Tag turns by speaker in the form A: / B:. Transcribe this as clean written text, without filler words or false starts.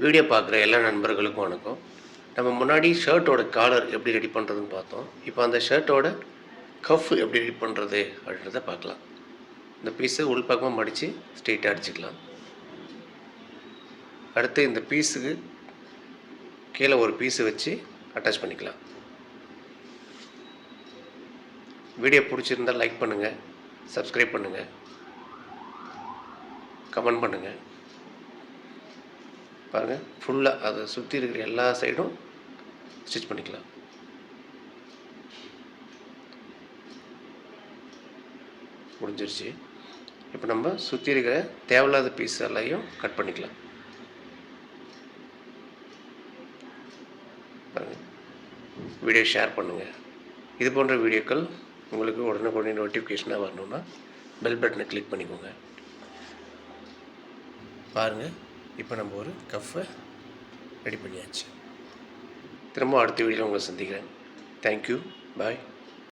A: Video பார்க்குற எல்லா நண்பர்களுக்கும் வணக்கம். நம்ம முன்னாடி ஷர்ட்டோட காலர் எப்படி ரெடி பண்ணுறதுன்னு பார்த்தோம். இப்போ அந்த ஷர்ட்டோட கஃப் எப்படி ரெடி பண்ணுறது அப்படின்றத பார்க்கலாம். இந்த பீஸை உள்பக்கமாக மடித்து ஸ்ட்ரெயிட்டாக அடிச்சுக்கலாம். அடுத்து இந்த பீஸுக்கு கீழே ஒரு பீஸு வச்சு அட்டாச் பண்ணிக்கலாம். வீடியோ பிடிச்சிருந்தால் லைக் பண்ணுங்கள், சப்ஸ்கிரைப் பண்ணுங்கள், கமெண்ட் பண்ணுங்கள். பாருங்கள், ஃபுல்லாக அதை சுற்றி இருக்கிற எல்லா சைடும் ஸ்டிச் பண்ணிக்கலாம். முடிஞ்சிருச்சு. இப்போ நம்ம சுற்றி இருக்கிற தேவையில்லாத பீஸ் எல்லாத்தையும் கட் பண்ணிக்கலாம். பாருங்கள், வீடியோ ஷேர் பண்ணுங்கள். இது போன்ற வீடியோக்கள் உங்களுக்கு உடனுக்குடனே நோட்டிஃபிகேஷனாக வரணுன்னா பெல் பட்டனை கிளிக் பண்ணிக்கோங்க. பாருங்கள், இப்போ நம்ம ஒரு கஃப்பை ரெடி பண்ணியாச்சு. திரும்ப அடுத்த வீடியோவில் உங்களை சந்திக்கிறேன். தேங்க்யூ, பாய்.